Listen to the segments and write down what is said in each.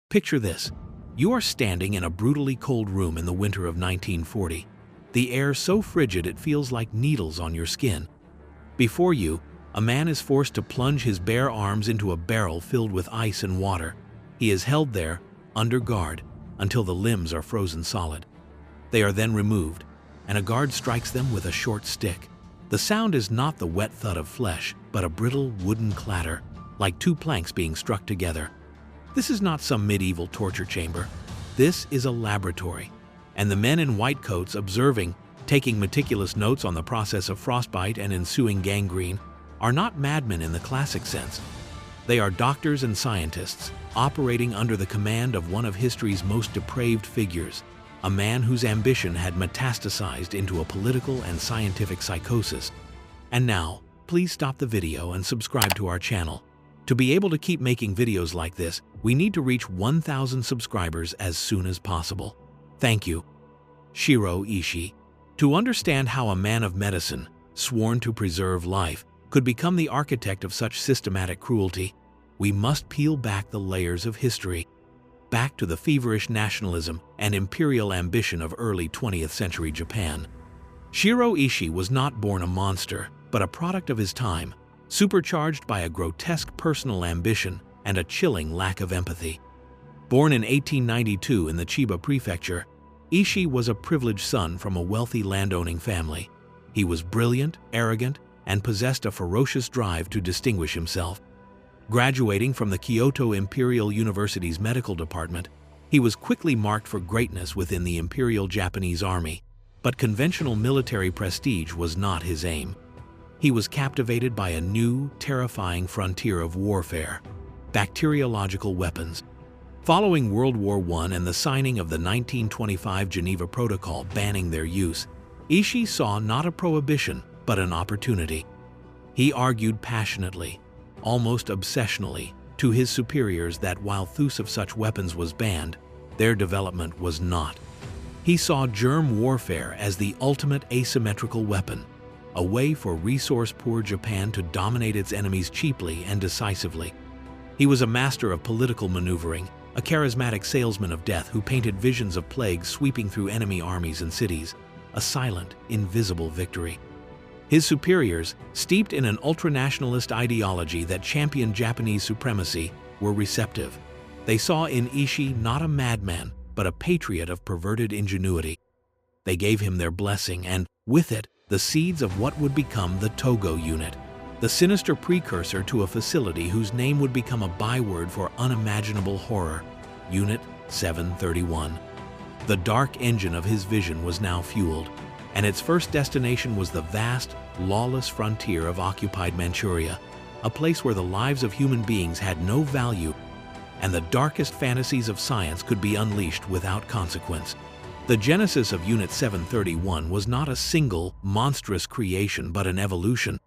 Picture this. You are standing in a brutally cold room in the winter of 1940. The air so frigid it feels like needles on your skin. Before you, a man is forced to plunge his bare arms into a barrel filled with ice and water. He is held there, under guard, until the limbs are frozen solid. They are then removed, and a guard strikes them with a short stick. The sound is not the wet thud of flesh, but a brittle wooden clatter, like two planks being struck together. This is not some medieval torture chamber. This is a laboratory, and the men in white coats observing, taking meticulous notes on the process of frostbite and ensuing gangrene, are not madmen in the classic sense. They are doctors and scientists, operating under the command of one of history's most depraved figures, a man whose ambition had metastasized into a political and scientific psychosis. And now, please stop the video and subscribe to our channel. To be able to keep making videos like this, we need to reach 1,000 subscribers as soon as possible. Thank you. Shiro Ishii. To understand how a man of medicine, sworn to preserve life, could become the architect of such systematic cruelty, we must peel back the layers of history, back to the feverish nationalism and imperial ambition of early 20th century Japan. Shiro Ishii was not born a monster, but a product of his time, supercharged by a grotesque personal ambition and a chilling lack of empathy. Born in 1892 in the Chiba prefecture, Ishii was a privileged son from a wealthy landowning family. He was brilliant, arrogant, and possessed a ferocious drive to distinguish himself. Graduating from the Kyoto Imperial University's medical department, he was quickly marked for greatness within the Imperial Japanese Army, but conventional military prestige was not his aim. He was captivated by a new, terrifying frontier of warfare: bacteriological weapons. Following World War I and the signing of the 1925 Geneva Protocol banning their use, Ishii saw not a prohibition, but an opportunity. He argued passionately, almost obsessionally, to his superiors that while use of such weapons was banned, their development was not. He saw germ warfare as the ultimate asymmetrical weapon, a way for resource-poor Japan to dominate its enemies cheaply and decisively. He was a master of political maneuvering, a charismatic salesman of death who painted visions of plague sweeping through enemy armies and cities, a silent, invisible victory. His superiors, steeped in an ultranationalist ideology that championed Japanese supremacy, were receptive. They saw in Ishii not a madman, but a patriot of perverted ingenuity. They gave him their blessing and, with it, the seeds of what would become the Togo Unit, the sinister precursor to a facility whose name would become a byword for unimaginable horror: Unit 731. The dark engine of his vision was now fueled, and its first destination was the vast, lawless frontier of occupied Manchuria, a place where the lives of human beings had no value and the darkest fantasies of science could be unleashed without consequence. The genesis of Unit 731 was not a single, monstrous creation but an evolution,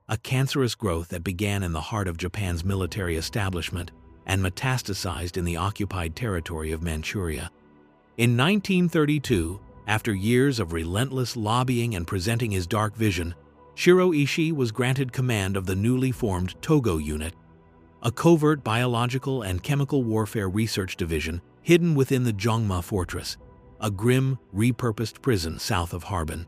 a cancerous growth that began in the heart of Japan's military establishment and metastasized in the occupied territory of Manchuria. In 1932, after years of relentless lobbying and presenting his dark vision, Shiro Ishii was granted command of the newly formed Togo Unit, a covert biological and chemical warfare research division hidden within the Jongma Fortress, a grim, repurposed prison south of Harbin.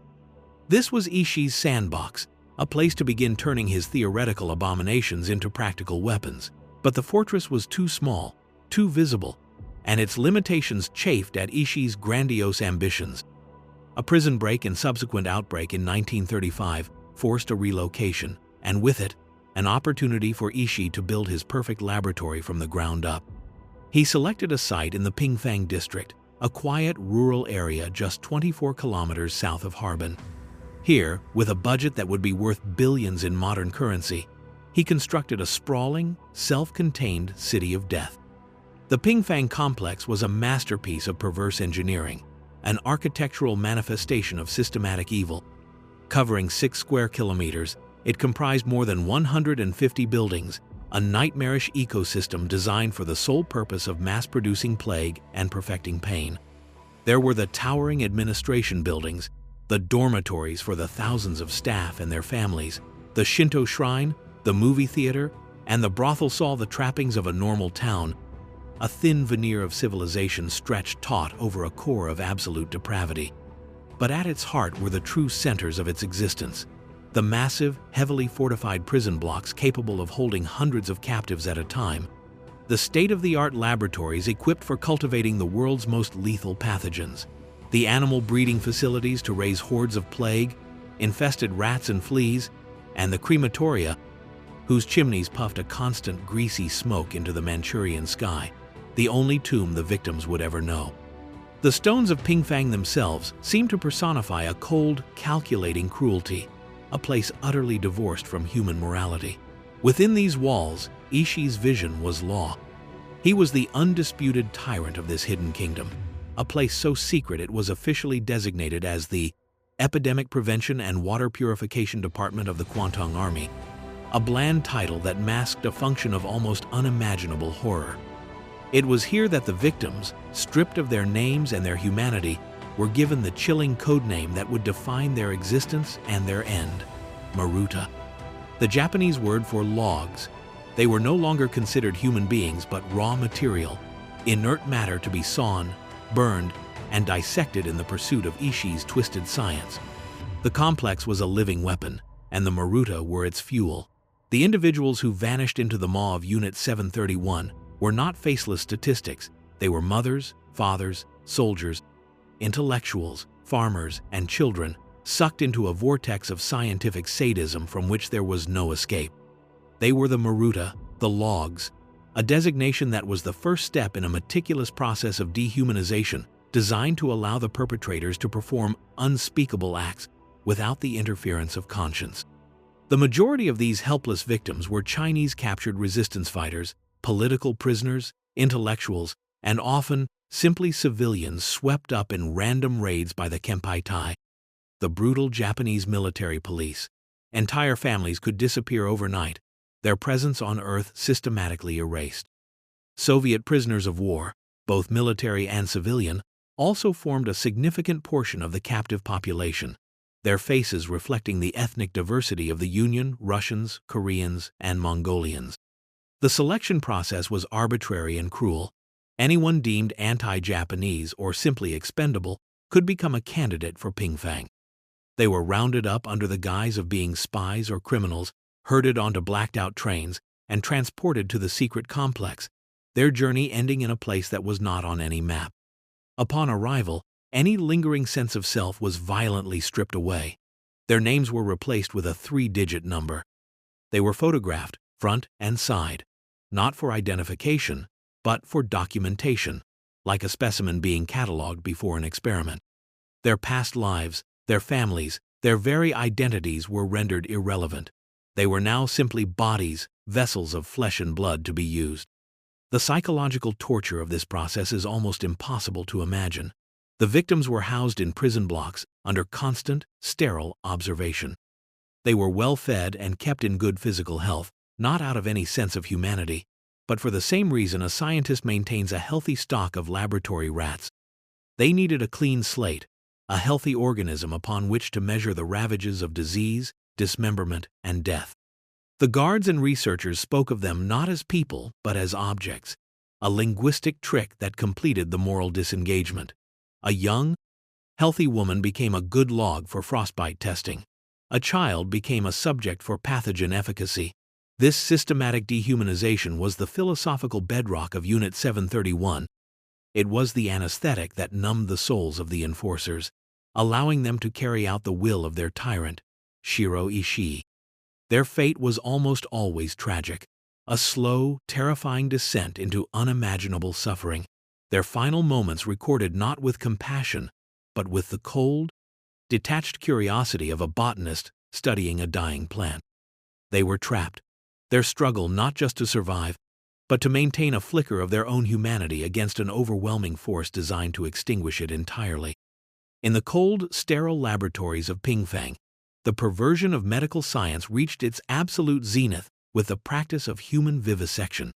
This was Ishii's sandbox, a place to begin turning his theoretical abominations into practical weapons. But the fortress was too small, too visible, and its limitations chafed at Ishii's grandiose ambitions. A prison break and subsequent outbreak in 1935 forced a relocation, and with it, an opportunity for Ishii to build his perfect laboratory from the ground up. He selected a site in the Pingfang district, a quiet rural area just 24 kilometers south of Harbin. Here, with a budget that would be worth billions in modern currency, he constructed a sprawling, self-contained city of death. The Pingfang complex was a masterpiece of perverse engineering, an architectural manifestation of systematic evil. Covering 6 square kilometers, it comprised more than 150 buildings, a nightmarish ecosystem designed for the sole purpose of mass-producing plague and perfecting pain. There were the towering administration buildings, the dormitories for the thousands of staff and their families, the Shinto shrine, the movie theater, and the brothel saw the trappings of a normal town, a thin veneer of civilization stretched taut over a core of absolute depravity. But at its heart were the true centers of its existence. The massive, heavily fortified prison blocks capable of holding hundreds of captives at a time. The state-of-the-art laboratories equipped for cultivating the world's most lethal pathogens. The animal breeding facilities to raise hordes of plague, infested rats and fleas, and the crematoria, whose chimneys puffed a constant greasy smoke into the Manchurian sky, the only tomb the victims would ever know. The stones of Pingfang themselves seemed to personify a cold, calculating cruelty, a place utterly divorced from human morality. Within these walls, Ishii's vision was law. He was the undisputed tyrant of this hidden kingdom, a place so secret it was officially designated as the Epidemic Prevention and Water Purification Department of the Kwantung Army, a bland title that masked a function of almost unimaginable horror. It was here that the victims, stripped of their names and their humanity, were given the chilling codename that would define their existence and their end: Maruta. The Japanese word for logs. They were no longer considered human beings but raw material, inert matter to be sawn, burned, and dissected in the pursuit of Ishii's twisted science. The complex was a living weapon, and the Maruta were its fuel. The individuals who vanished into the maw of Unit 731 were not faceless statistics. They were mothers, fathers, soldiers, intellectuals, farmers, and children, sucked into a vortex of scientific sadism from which there was no escape. They were the Maruta, the logs, a designation that was the first step in a meticulous process of dehumanization designed to allow the perpetrators to perform unspeakable acts without the interference of conscience. The majority of these helpless victims were Chinese captured resistance fighters, political prisoners, intellectuals, and often simply civilians swept up in random raids by the Kempeitai, the brutal Japanese military police. Entire families could disappear overnight, their presence on Earth systematically erased. Soviet prisoners of war, both military and civilian, also formed a significant portion of the captive population, their faces reflecting the ethnic diversity of the Union, Russians, Koreans, and Mongolians. The selection process was arbitrary and cruel. Anyone deemed anti-Japanese or simply expendable could become a candidate for Pingfang. They were rounded up under the guise of being spies or criminals, herded onto blacked-out trains, and transported to the secret complex, their journey ending in a place that was not on any map. Upon arrival, any lingering sense of self was violently stripped away. Their names were replaced with a 3-digit number. They were photographed, front and side, not for identification, but for documentation, like a specimen being catalogued before an experiment. Their past lives, their families, their very identities were rendered irrelevant. They were now simply bodies, vessels of flesh and blood to be used. The psychological torture of this process is almost impossible to imagine. The victims were housed in prison blocks under constant, sterile observation. They were well fed and kept in good physical health, not out of any sense of humanity, but for the same reason a scientist maintains a healthy stock of laboratory rats. They needed a clean slate, a healthy organism upon which to measure the ravages of disease, dismemberment, and death. The guards and researchers spoke of them not as people but as objects, a linguistic trick that completed the moral disengagement. A young, healthy woman became a good log for frostbite testing. A child became a subject for pathogen efficacy. This systematic dehumanization was the philosophical bedrock of Unit 731. It was the anesthetic that numbed the souls of the enforcers, allowing them to carry out the will of their tyrant, Shiro Ishii. Their fate was almost always tragic, a slow, terrifying descent into unimaginable suffering, their final moments recorded not with compassion, but with the cold, detached curiosity of a botanist studying a dying plant. They were trapped, their struggle not just to survive, but to maintain a flicker of their own humanity against an overwhelming force designed to extinguish it entirely. In the cold, sterile laboratories of Pingfang, the perversion of medical science reached its absolute zenith with the practice of human vivisection.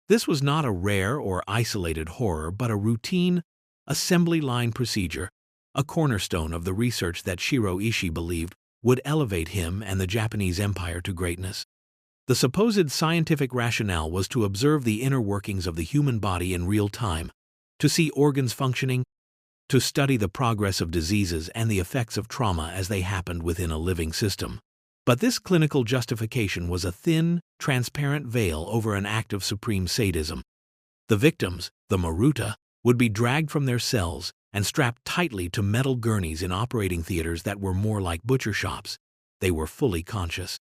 This was not a rare or isolated horror but a routine, assembly line procedure, a cornerstone of the research that Shiro Ishii believed would elevate him and the Japanese Empire to greatness. The supposed scientific rationale was to observe the inner workings of the human body in real time, to see organs functioning, to study the progress of diseases and the effects of trauma as they happened within a living system. But this clinical justification was a thin, transparent veil over an act of supreme sadism. The victims, the Maruta, would be dragged from their cells and strapped tightly to metal gurneys in operating theaters that were more like butcher shops. They were fully conscious.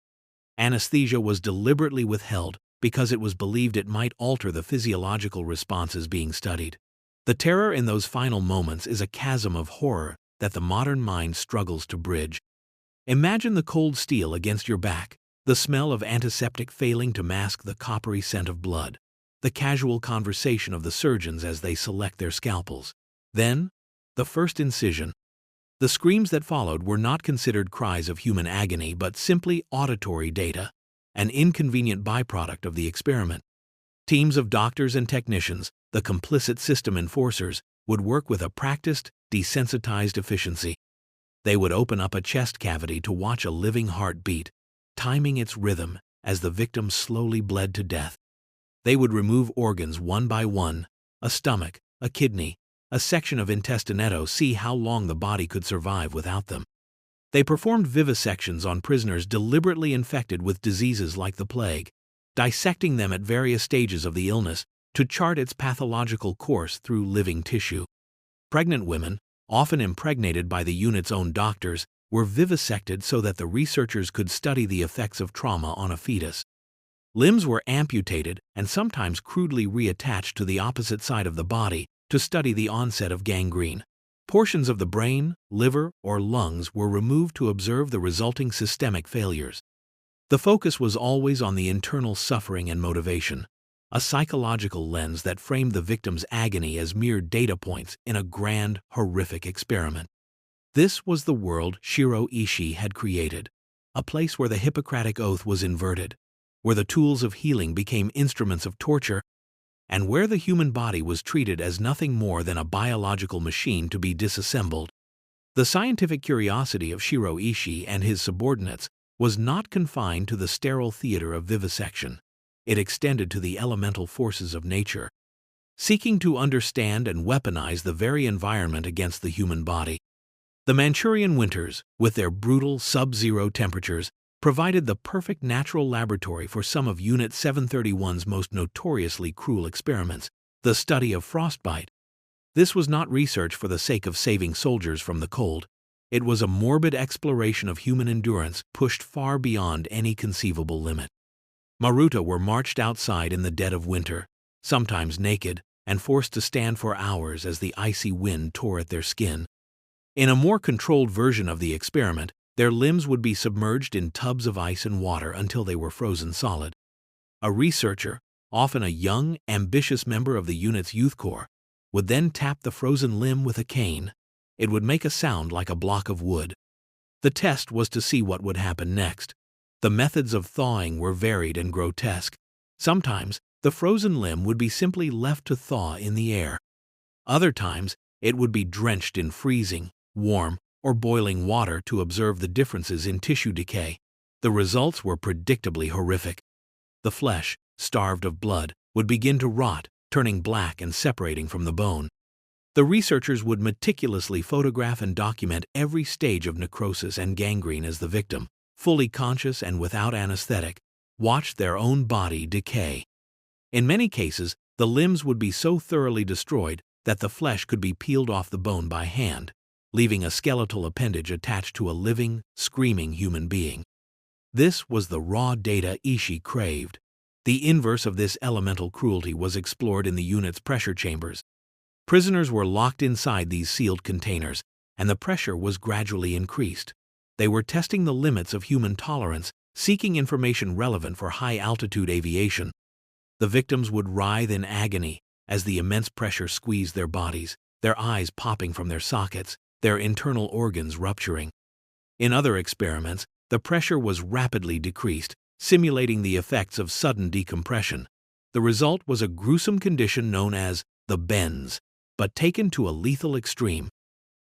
Anesthesia was deliberately withheld because it was believed it might alter the physiological responses being studied. The terror in those final moments is a chasm of horror that the modern mind struggles to bridge. Imagine the cold steel against your back, the smell of antiseptic failing to mask the coppery scent of blood, the casual conversation of the surgeons as they select their scalpels. Then, the first incision. The screams that followed were not considered cries of human agony but simply auditory data, an inconvenient byproduct of the experiment. Teams of doctors and technicians, the complicit system enforcers, would work with a practiced, desensitized efficiency. They would open up a chest cavity to watch a living heart beat, timing its rhythm as the victim slowly bled to death. They would remove organs one by one, a stomach, a kidney, a section of intestinetto, see how long the body could survive without them. They performed vivisections on prisoners deliberately infected with diseases like the plague, dissecting them at various stages of the illness to chart its pathological course through living tissue. Pregnant women, often impregnated by the unit's own doctors, were vivisected so that the researchers could study the effects of trauma on a fetus. Limbs were amputated and sometimes crudely reattached to the opposite side of the body to study the onset of gangrene. Portions of the brain, liver, or lungs were removed to observe the resulting systemic failures. The focus was always on the internal suffering and motivation, a psychological lens that framed the victim's agony as mere data points in a grand, horrific experiment. This was the world Shiro Ishii had created, a place where the Hippocratic Oath was inverted, where the tools of healing became instruments of torture, and where the human body was treated as nothing more than a biological machine to be disassembled. The scientific curiosity of Shiro Ishii and his subordinates was not confined to the sterile theater of vivisection. It extended to the elemental forces of nature, seeking to understand and weaponize the very environment against the human body. The Manchurian winters, with their brutal sub-zero temperatures, provided the perfect natural laboratory for some of Unit 731's most notoriously cruel experiments, the study of frostbite. This was not research for the sake of saving soldiers from the cold. It was a morbid exploration of human endurance pushed far beyond any conceivable limit. Maruta were marched outside in the dead of winter, sometimes naked, and forced to stand for hours as the icy wind tore at their skin. In a more controlled version of the experiment, their limbs would be submerged in tubs of ice and water until they were frozen solid. A researcher, often a young, ambitious member of the unit's youth corps, would then tap the frozen limb with a cane. It would make a sound like a block of wood. The test was to see what would happen next. The methods of thawing were varied and grotesque. Sometimes, the frozen limb would be simply left to thaw in the air. Other times, it would be drenched in freezing, warm, or boiling water to observe the differences in tissue decay. The results were predictably horrific. The flesh, starved of blood, would begin to rot, turning black and separating from the bone. The researchers would meticulously photograph and document every stage of necrosis and gangrene as the victim, fully conscious and without anesthetic, watched their own body decay. In many cases, the limbs would be so thoroughly destroyed that the flesh could be peeled off the bone by hand, leaving a skeletal appendage attached to a living, screaming human being. This was the raw data Ishii craved. The inverse of this elemental cruelty was explored in the unit's pressure chambers. Prisoners were locked inside these sealed containers, and the pressure was gradually increased. They were testing the limits of human tolerance, seeking information relevant for high-altitude aviation. The victims would writhe in agony as the immense pressure squeezed their bodies, their eyes popping from their sockets, their internal organs rupturing. In other experiments, the pressure was rapidly decreased, simulating the effects of sudden decompression. The result was a gruesome condition known as the bends, but taken to a lethal extreme.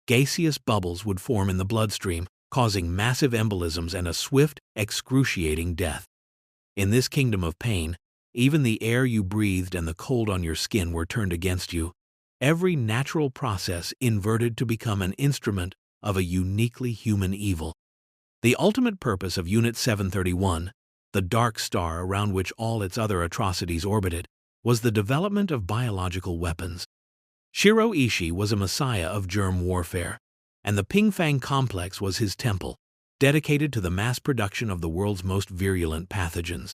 Gaseous bubbles would form in the bloodstream, causing massive embolisms and a swift, excruciating death. In this kingdom of pain, even the air you breathed and the cold on your skin were turned against you, every natural process inverted to become an instrument of a uniquely human evil. The ultimate purpose of Unit 731, the dark star around which all its other atrocities orbited, was the development of biological weapons. Shiro Ishii was a messiah of germ warfare, and the Pingfang complex was his temple, dedicated to the mass production of the world's most virulent pathogens.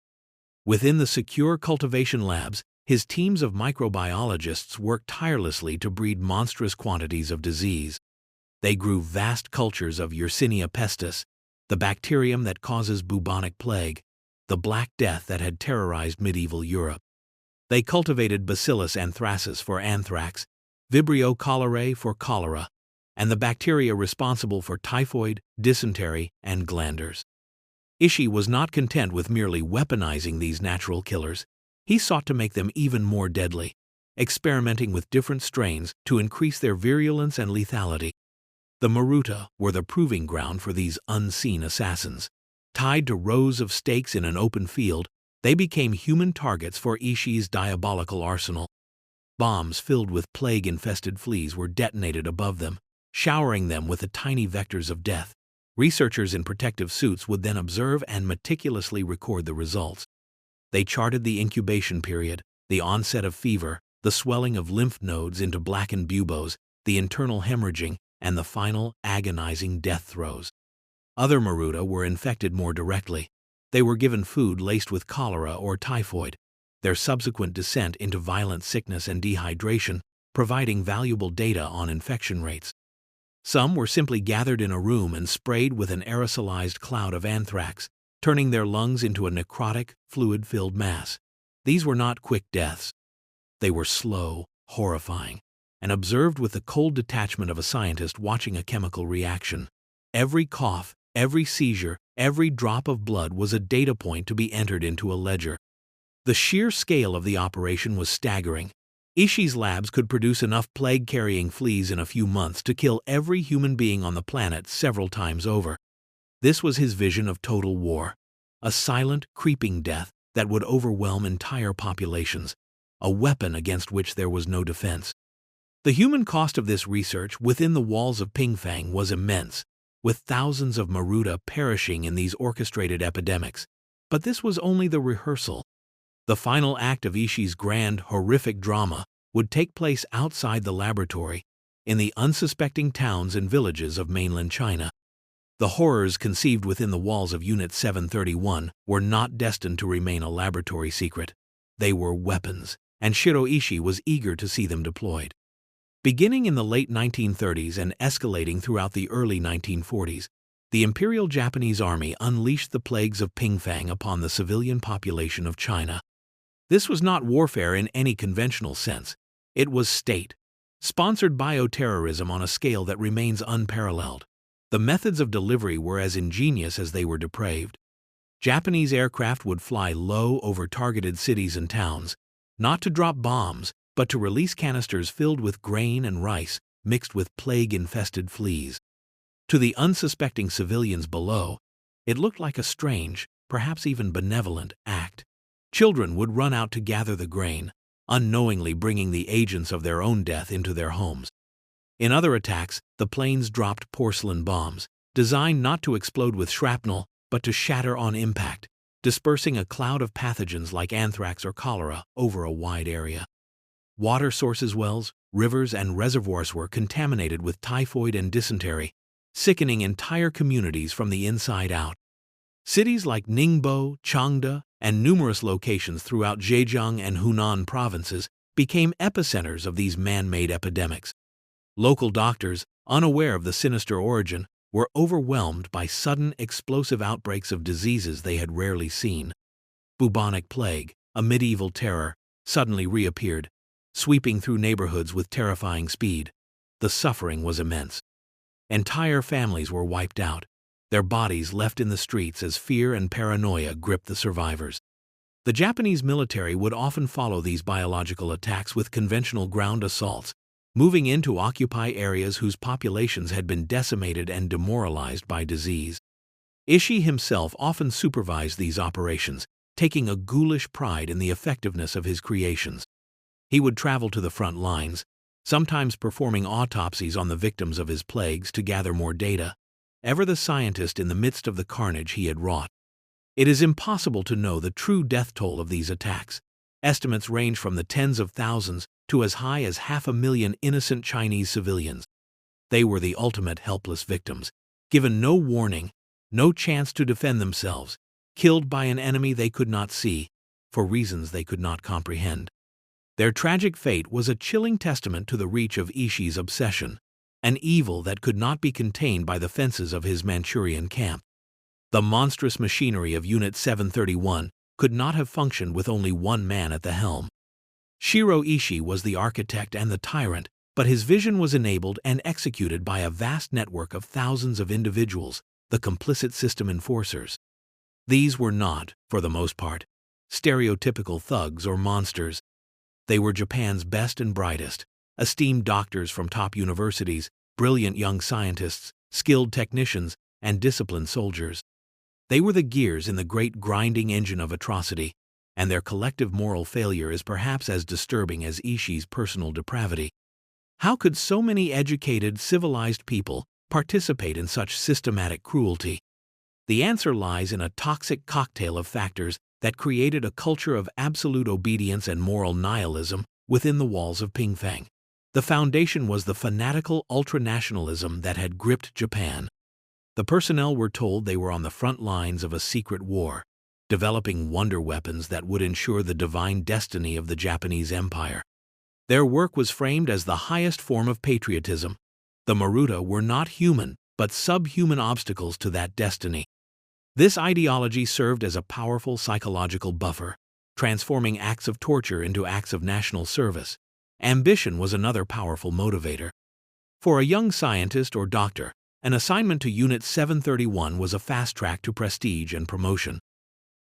Within the secure cultivation labs, his teams of microbiologists worked tirelessly to breed monstrous quantities of disease. They grew vast cultures of Yersinia pestis, the bacterium that causes bubonic plague, the Black Death that had terrorized medieval Europe. They cultivated Bacillus anthracis for anthrax, Vibrio cholerae for cholera, and the bacteria responsible for typhoid, dysentery, and glanders. Ishii was not content with merely weaponizing these natural killers. He sought to make them even more deadly, experimenting with different strains to increase their virulence and lethality. The Maruta were the proving ground for these unseen assassins. Tied to rows of stakes in an open field, they became human targets for Ishii's diabolical arsenal. Bombs filled with plague-infested fleas were detonated above them, showering them with the tiny vectors of death. Researchers in protective suits would then observe and meticulously record the results. They charted the incubation period, the onset of fever, the swelling of lymph nodes into blackened buboes, the internal hemorrhaging, and the final, agonizing death throes. Other Maruta were infected more directly. They were given food laced with cholera or typhoid, their subsequent descent into violent sickness and dehydration, providing valuable data on infection rates. Some were simply gathered in a room and sprayed with an aerosolized cloud of anthrax, turning their lungs into a necrotic, fluid-filled mass. These were not quick deaths. They were slow, horrifying, and observed with the cold detachment of a scientist watching a chemical reaction. Every cough, every seizure, every drop of blood was a data point to be entered into a ledger. The sheer scale of the operation was staggering. Ishii's labs could produce enough plague-carrying fleas in a few months to kill every human being on the planet several times over. This was his vision of total war, a silent, creeping death that would overwhelm entire populations, a weapon against which there was no defense. The human cost of this research within the walls of Pingfang was immense, with thousands of Maruta perishing in these orchestrated epidemics. But this was only the rehearsal. The final act of Ishii's grand, horrific drama would take place outside the laboratory, in the unsuspecting towns and villages of mainland China. The horrors conceived within the walls of Unit 731 were not destined to remain a laboratory secret. They were weapons, and Shiro Ishii was eager to see them deployed. Beginning in the late 1930s and escalating throughout the early 1940s, the Imperial Japanese Army unleashed the plagues of Pingfang upon the civilian population of China. This was not warfare in any conventional sense. It was state-sponsored bioterrorism on a scale that remains unparalleled. The methods of delivery were as ingenious as they were depraved. Japanese aircraft would fly low over targeted cities and towns, not to drop bombs, but to release canisters filled with grain and rice mixed with plague-infested fleas. To the unsuspecting civilians below, it looked like a strange, perhaps even benevolent, act. Children would run out to gather the grain, unknowingly bringing the agents of their own death into their homes. In other attacks, the planes dropped porcelain bombs, designed not to explode with shrapnel, but to shatter on impact, dispersing a cloud of pathogens like anthrax or cholera over a wide area. Water sources, wells, rivers, and reservoirs were contaminated with typhoid and dysentery, sickening entire communities from the inside out. Cities like Ningbo, Changde, and numerous locations throughout Zhejiang and Hunan provinces became epicenters of these man-made epidemics. Local doctors, unaware of the sinister origin, were overwhelmed by sudden explosive outbreaks of diseases they had rarely seen. Bubonic plague, a medieval terror, suddenly reappeared, sweeping through neighborhoods with terrifying speed. The suffering was immense. Entire families were wiped out, their bodies left in the streets as fear and paranoia gripped the survivors. The Japanese military would often follow these biological attacks with conventional ground assaults, moving in to occupy areas whose populations had been decimated and demoralized by disease. Ishii himself often supervised these operations, taking a ghoulish pride in the effectiveness of his creations. He would travel to the front lines, sometimes performing autopsies on the victims of his plagues to gather more data, ever the scientist in the midst of the carnage he had wrought. It is impossible to know the true death toll of these attacks. Estimates range from the tens of thousands to as high as 500,000 innocent Chinese civilians. They were the ultimate helpless victims, given no warning, no chance to defend themselves, killed by an enemy they could not see, for reasons they could not comprehend. Their tragic fate was a chilling testament to the reach of Ishii's obsession, an evil that could not be contained by the fences of his Manchurian camp. The monstrous machinery of Unit 731 could not have functioned with only one man at the helm. Shiro Ishii was the architect and the tyrant, but his vision was enabled and executed by a vast network of thousands of individuals, the complicit system enforcers. These were not, for the most part, stereotypical thugs or monsters. They were Japan's best and brightest, esteemed doctors from top universities, brilliant young scientists, skilled technicians, and disciplined soldiers. They were the gears in the great grinding engine of atrocity, and their collective moral failure is perhaps as disturbing as Ishii's personal depravity. How could so many educated, civilized people participate in such systematic cruelty? The answer lies in a toxic cocktail of factors that created a culture of absolute obedience and moral nihilism within the walls of Pingfang. The foundation was the fanatical ultranationalism that had gripped Japan. The personnel were told they were on the front lines of a secret war, developing wonder weapons that would ensure the divine destiny of the Japanese Empire. Their work was framed as the highest form of patriotism. The Maruta were not human, but subhuman obstacles to that destiny. This ideology served as a powerful psychological buffer, transforming acts of torture into acts of national service. Ambition was another powerful motivator. For a young scientist or doctor, an assignment to Unit 731 was a fast track to prestige and promotion.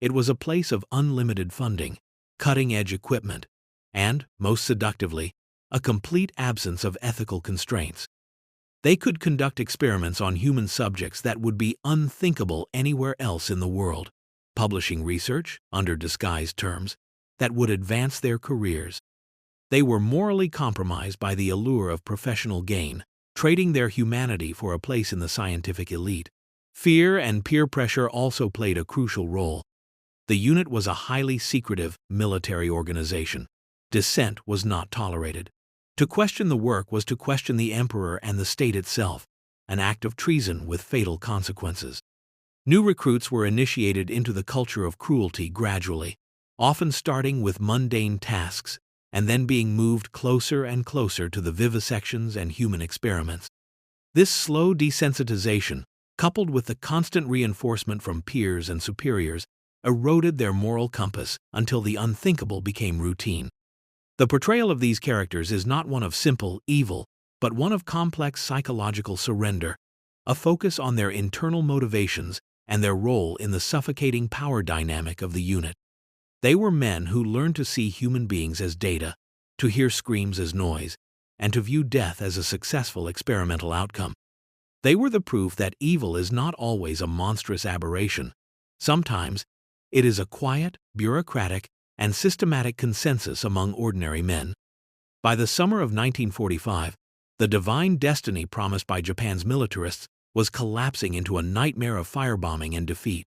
It was a place of unlimited funding, cutting-edge equipment, and, most seductively, a complete absence of ethical constraints. They could conduct experiments on human subjects that would be unthinkable anywhere else in the world, publishing research, under disguised terms, that would advance their careers. They were morally compromised by the allure of professional gain, trading their humanity for a place in the scientific elite. Fear and peer pressure also played a crucial role. The unit was a highly secretive military organization. Dissent was not tolerated. To question the work was to question the emperor and the state itself, an act of treason with fatal consequences. New recruits were initiated into the culture of cruelty gradually, often starting with mundane tasks and then being moved closer and closer to the vivisections and human experiments. This slow desensitization, coupled with the constant reinforcement from peers and superiors, eroded their moral compass until the unthinkable became routine. The portrayal of these characters is not one of simple evil, but one of complex psychological surrender, a focus on their internal motivations and their role in the suffocating power dynamic of the unit. They were men who learned to see human beings as data, to hear screams as noise, and to view death as a successful experimental outcome. They were the proof that evil is not always a monstrous aberration. Sometimes, it is a quiet, bureaucratic, and systematic consensus among ordinary men. By the summer of 1945, the divine destiny promised by Japan's militarists was collapsing into a nightmare of firebombing and defeat.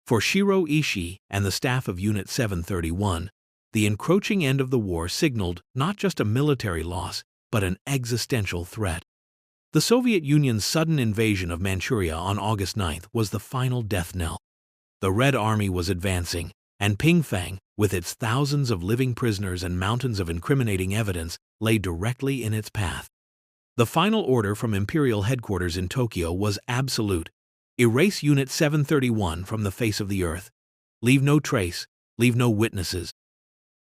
For Shiro Ishii and the staff of Unit 731, the encroaching end of the war signaled not just a military loss, but an existential threat. The Soviet Union's sudden invasion of Manchuria on August 9 was the final death knell. The Red Army was advancing, and Pingfang, with its thousands of living prisoners and mountains of incriminating evidence, lay directly in its path. The final order from Imperial headquarters in Tokyo was absolute: erase Unit 731 from the face of the earth. Leave no trace, leave no witnesses.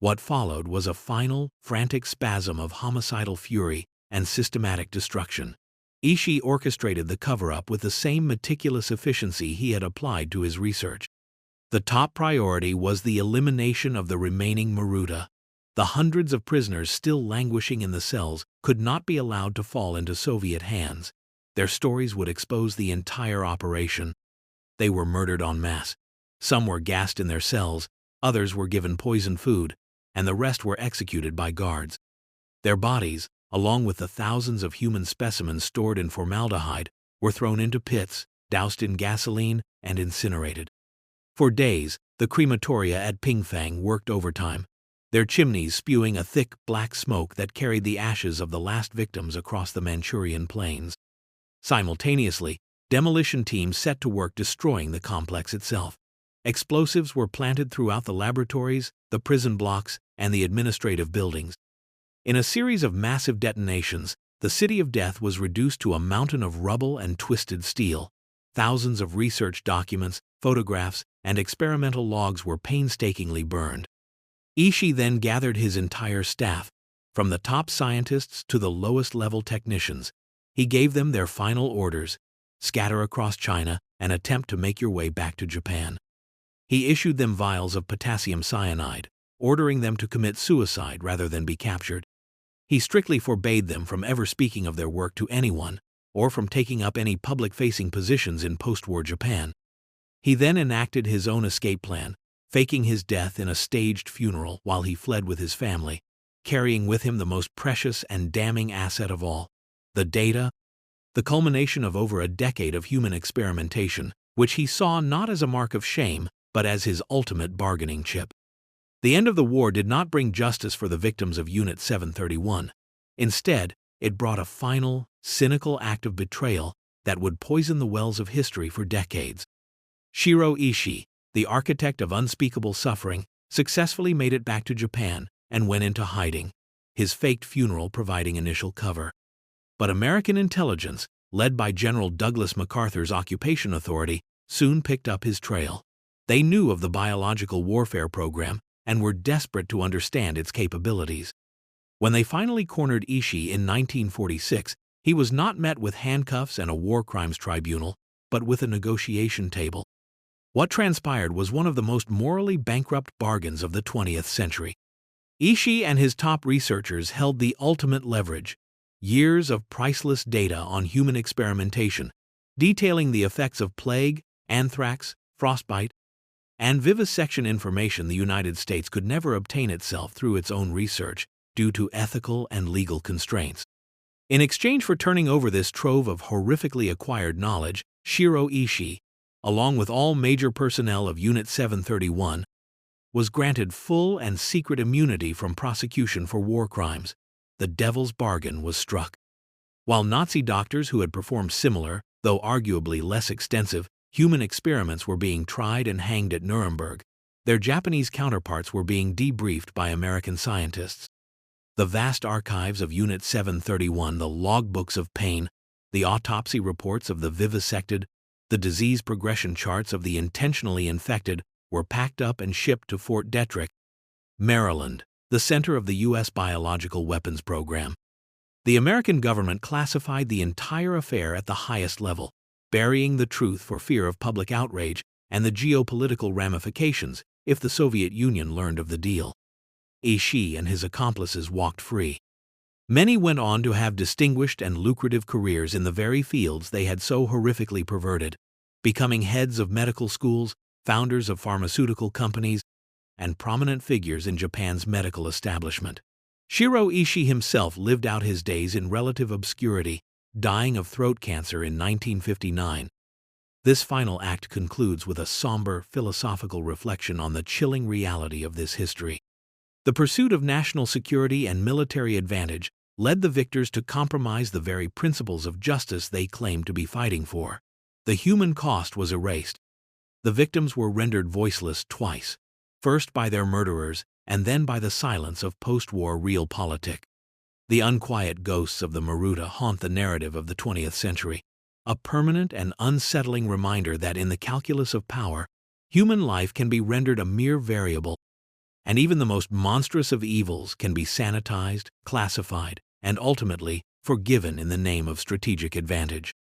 What followed was a final, frantic spasm of homicidal fury and systematic destruction. Ishii orchestrated the cover-up with the same meticulous efficiency he had applied to his research. The top priority was the elimination of the remaining Maruta. The hundreds of prisoners still languishing in the cells could not be allowed to fall into Soviet hands. Their stories would expose the entire operation. They were murdered en masse. Some were gassed in their cells, others were given poisoned food, and the rest were executed by guards. Their bodies, along with the thousands of human specimens stored in formaldehyde, were thrown into pits, doused in gasoline, and incinerated. For days, the crematoria at Pingfang worked overtime, their chimneys spewing a thick, black smoke that carried the ashes of the last victims across the Manchurian plains. Simultaneously, demolition teams set to work destroying the complex itself. Explosives were planted throughout the laboratories, the prison blocks, and the administrative buildings. In a series of massive detonations, the City of Death was reduced to a mountain of rubble and twisted steel. Thousands of research documents, photographs, and experimental logs were painstakingly burned. Ishii then gathered his entire staff, from the top scientists to the lowest-level technicians. He gave them their final orders: scatter across China and attempt to make your way back to Japan. He issued them vials of potassium cyanide, ordering them to commit suicide rather than be captured. He strictly forbade them from ever speaking of their work to anyone, or from taking up any public-facing positions in post-war Japan. He then enacted his own escape plan, faking his death in a staged funeral while he fled with his family, carrying with him the most precious and damning asset of all: the data, the culmination of over a decade of human experimentation, which he saw not as a mark of shame, but as his ultimate bargaining chip. The end of the war did not bring justice for the victims of Unit 731. Instead, it brought a final, cynical act of betrayal that would poison the wells of history for decades. Shiro Ishii, the architect of unspeakable suffering, successfully made it back to Japan and went into hiding, his faked funeral providing initial cover. But American intelligence, led by General Douglas MacArthur's Occupation Authority, soon picked up his trail. They knew of the biological warfare program and were desperate to understand its capabilities. When they finally cornered Ishii in 1946, he was not met with handcuffs and a war crimes tribunal, but with a negotiation table. What transpired was one of the most morally bankrupt bargains of the 20th century. Ishii and his top researchers held the ultimate leverage: years of priceless data on human experimentation, detailing the effects of plague, anthrax, frostbite, and vivisection, information the United States could never obtain itself through its own research due to ethical and legal constraints. In exchange for turning over this trove of horrifically acquired knowledge, Shiro Ishii, along with all major personnel of Unit 731, was granted full and secret immunity from prosecution for war crimes. The devil's bargain was struck. While Nazi doctors who had performed similar, though arguably less extensive, human experiments were being tried and hanged at Nuremberg, their Japanese counterparts were being debriefed by American scientists. The vast archives of Unit 731, the logbooks of pain, the autopsy reports of the vivisected, the disease progression charts of the intentionally infected, were packed up and shipped to Fort Detrick, Maryland, the center of the U.S. biological weapons program. The American government classified the entire affair at the highest level, burying the truth for fear of public outrage and the geopolitical ramifications if the Soviet Union learned of the deal. Ishii and his accomplices walked free. Many went on to have distinguished and lucrative careers in the very fields they had so horrifically perverted, becoming heads of medical schools, founders of pharmaceutical companies, and prominent figures in Japan's medical establishment. Shiro Ishii himself lived out his days in relative obscurity, dying of throat cancer in 1959. This final act concludes with a somber, philosophical reflection on the chilling reality of this history. The pursuit of national security and military advantage led the victors to compromise the very principles of justice they claimed to be fighting for. The human cost was erased. The victims were rendered voiceless twice, first by their murderers and then by the silence of post-war realpolitik. The unquiet ghosts of the Maruta haunt the narrative of the 20th century, a permanent and unsettling reminder that in the calculus of power, human life can be rendered a mere variable, and even the most monstrous of evils can be sanitized, classified, and ultimately forgiven in the name of strategic advantage.